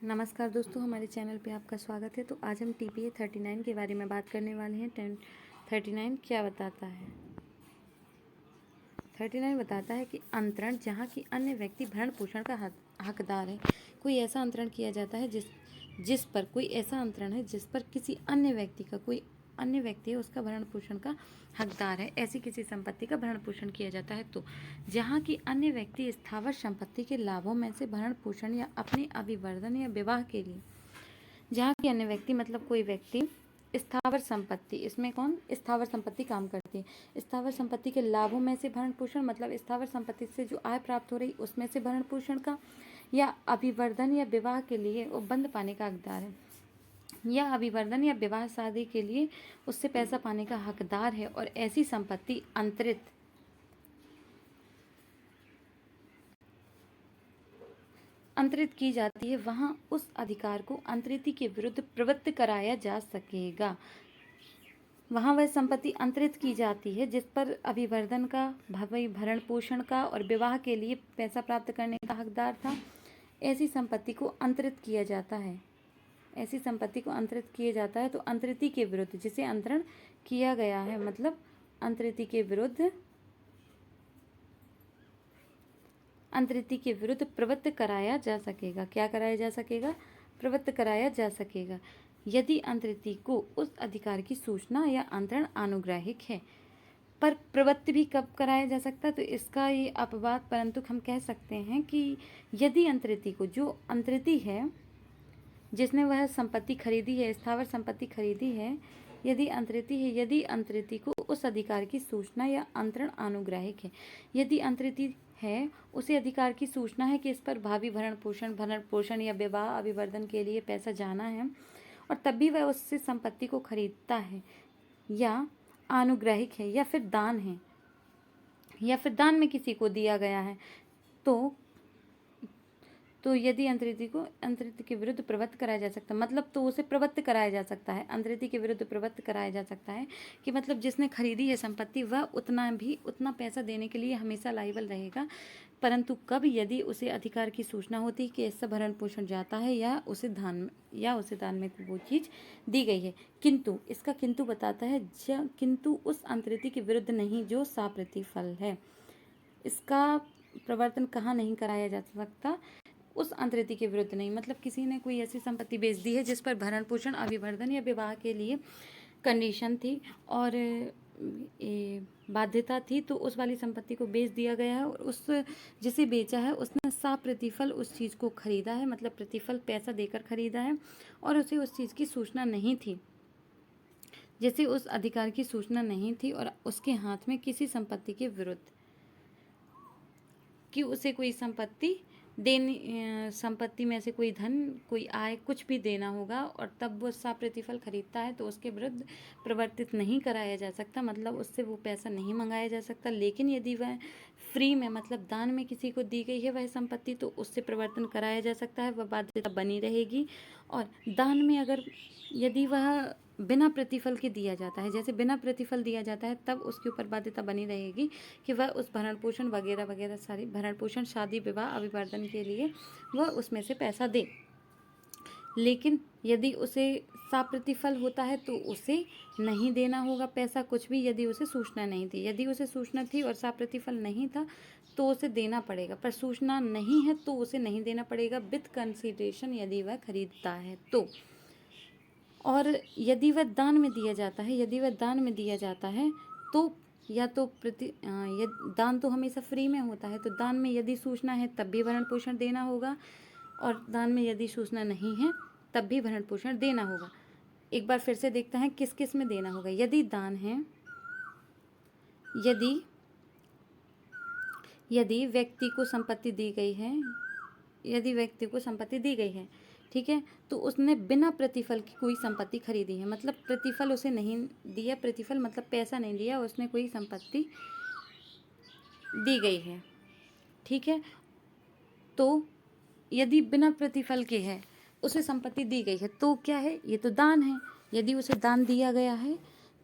नमस्कार दोस्तों, हमारे चैनल पे आपका स्वागत है। तो आज हम TPA 39 के बारे में बात करने वाले हैं। 39 क्या बताता है? 39 बताता है कि अंतरण जहाँ की अन्य व्यक्ति भरण पोषण का हकदार है। कोई ऐसा अंतरण किया जाता है जिस पर कोई ऐसा अंतरण है जिस पर किसी अन्य व्यक्ति का कोई अन्य व्यक्ति है उसका भरण पोषण का हकदार है। ऐसी किसी संपत्ति का भरण पोषण किया जाता है। तो जहाँ की अन्य व्यक्ति स्थावर संपत्ति के लाभों में से भरण पोषण या अपने अभिवर्धन या विवाह के लिए, जहाँ की अन्य व्यक्ति मतलब कोई व्यक्ति स्थावर संपत्ति, इसमें कौन स्थावर संपत्ति काम करती है। स्थावर संपत्ति के लाभों में से भरण पोषण मतलब स्थावर संपत्ति से जो आय प्राप्त हो रही उसमें से भरण पोषण का या अभिवर्धन या विवाह के लिए उपबंध पाने का हकदार है, या अभिवर्धन या विवाह शादी के लिए उससे पैसा पाने का हकदार है। और ऐसी संपत्ति अंतरित की जाती है, वहां उस अधिकार को अंतरित के विरुद्ध प्रवृत्त कराया जा सकेगा। वहां वह संपत्ति अंतरित की जाती है जिस पर अभिवर्धन का, भरण पोषण का और विवाह के लिए पैसा प्राप्त करने का हकदार था। ऐसी संपत्ति को अंतरित किया जाता है। ऐसी संपत्ति को अंतरित किया जाता है तो अंतरित के विरुद्ध, जिसे अंतरण किया गया है, मतलब अंतरित के विरुद्ध प्रवृत्त कराया जा सकेगा। क्या कराया जा सकेगा? प्रवृत्त कराया जा सकेगा यदि अंतरित को उस अधिकार की सूचना या अंतरण अनुग्राहिक है। पर प्रवृत्त भी कब कराया जा सकता है? तो इसका ये अपवाद, परंतु हम कह सकते हैं कि यदि अंतरित को, जो अंतरित है जिसने वह संपत्ति खरीदी है, स्थावर संपत्ति खरीदी है, यदि अंतरित को उस अधिकार की सूचना या अंतरण अनुग्राहिक है, यदि अंतरित है उसे अधिकार की सूचना है कि इस पर भावी भरण पोषण या विवाह अभिवर्धन के लिए पैसा जाना है, और तब भी वह उससे संपत्ति को खरीदता है, या अनुग्राहिक है, या फिर दान है, या फिर दान में किसी को दिया गया है, तो यदि अंतरित के विरुद्ध प्रवृत्त कराया जा सकता है, मतलब तो उसे प्रवृत्त कराया जा सकता है। अंतरित के विरुद्ध प्रवृत्त कराया जा सकता है कि मतलब जिसने खरीदी है संपत्ति वह उतना पैसा देने के लिए हमेशा लायबल रहेगा, परंतु कब? यदि उसे अधिकार की सूचना होती है कि इससे भरण पोषण जाता है, या उसे दान में वो चीज़ दी गई है। किंतु इसका किंतु बताता है, किंतु उस अंतरित के विरुद्ध नहीं जो साप्रतिफल है। इसका प्रवर्तन कहाँ नहीं कराया जा सकता? उस अंतरित के विरुद्ध नहीं, मतलब किसी ने कोई ऐसी संपत्ति बेच दी है जिस पर भरण पोषण, अभिवर्धन या विवाह के लिए कंडीशन थी और बाध्यता थी, तो उस वाली संपत्ति को बेच दिया गया है, और उस जिसे बेचा है उसने साप्रतिफल उस चीज़ को खरीदा है, मतलब प्रतिफल पैसा देकर खरीदा है, और उसे उस चीज़ की सूचना नहीं थी, जैसे उस अधिकार की सूचना नहीं थी, और उसके हाथ में किसी संपत्ति के विरुद्ध कि उसे कोई संपत्ति में से कोई धन, कोई आय, कुछ भी देना होगा, और तब वो प्रतिफल खरीदता है, तो उसके विरुद्ध प्रवर्तित नहीं कराया जा सकता, मतलब उससे वो पैसा नहीं मंगाया जा सकता। लेकिन यदि वह फ्री में, मतलब दान में किसी को दी गई है वह संपत्ति, तो उससे प्रवर्तन कराया जा सकता है, वह बाध्यता बनी रहेगी। और दान में अगर यदि वह बिना प्रतिफल के दिया जाता है, जैसे बिना प्रतिफल दिया जाता है, तब उसके ऊपर बाध्यता बनी रहेगी कि वह उस भरण पोषण वगैरह वगैरह सारी भरण पोषण, शादी, विवाह, अभिवर्धन के लिए वह उसमें से पैसा दे। लेकिन यदि उसे साप्रतिफल होता है तो उसे नहीं देना होगा पैसा कुछ भी, यदि उसे सूचना नहीं थी। यदि उसे सूचना थी और साप्रतिफल नहीं था तो उसे देना पड़ेगा, पर सूचना नहीं है तो उसे नहीं देना पड़ेगा विद कंसीडरेशन, यदि वह खरीदता है तो। और यदि वह दान में दिया जाता है तो या तो दान तो हमेशा फ्री में होता है, तो दान में यदि सूचना है तब भी भरण पोषण देना होगा, और दान में यदि सूचना नहीं है तब भी भरण पोषण देना होगा। एक बार फिर से देखते हैं किस किस में देना होगा। यदि दान है, यदि व्यक्ति को संपत्ति दी गई है, ठीक है, तो उसने बिना प्रतिफल की कोई संपत्ति खरीदी है, मतलब प्रतिफल उसे नहीं दिया, प्रतिफल मतलब पैसा नहीं दिया, उसने कोई संपत्ति दी गई है, ठीक है। तो यदि बिना प्रतिफल के है उसे संपत्ति दी गई है तो क्या है? ये तो दान है। यदि उसे दान दिया गया है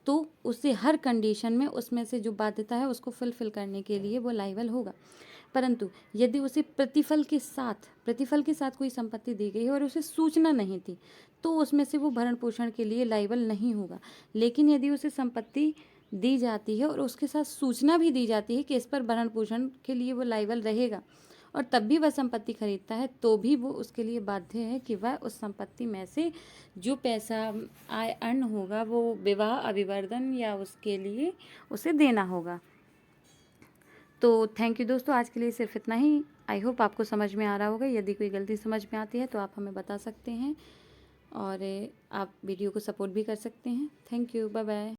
तो उसे हर कंडीशन में उसमें से जो बाध्यता है उसको फुलफिल करने के लिए वो लायबल होगा। परंतु यदि उसे प्रतिफल के साथ कोई संपत्ति दी गई है और उसे सूचना नहीं थी, तो उसमें से वो भरण पोषण के लिए लायबल नहीं होगा। लेकिन यदि उसे संपत्ति दी जाती है और उसके साथ सूचना भी दी जाती है कि इस पर भरण पोषण के लिए वो लायबल रहेगा, और तब भी वह संपत्ति खरीदता है, तो भी वो उसके लिए बाध्य है कि वह उस संपत्ति में से जो पैसा आय अर्न होगा वो विवाह, अभिवर्धन या उसके लिए उसे देना होगा। तो थैंक यू दोस्तों, आज के लिए सिर्फ इतना ही। आई होप आपको समझ में आ रहा होगा। यदि कोई गलती समझ में आती है तो आप हमें बता सकते हैं, और आप वीडियो को सपोर्ट भी कर सकते हैं। Thank you, bye bye.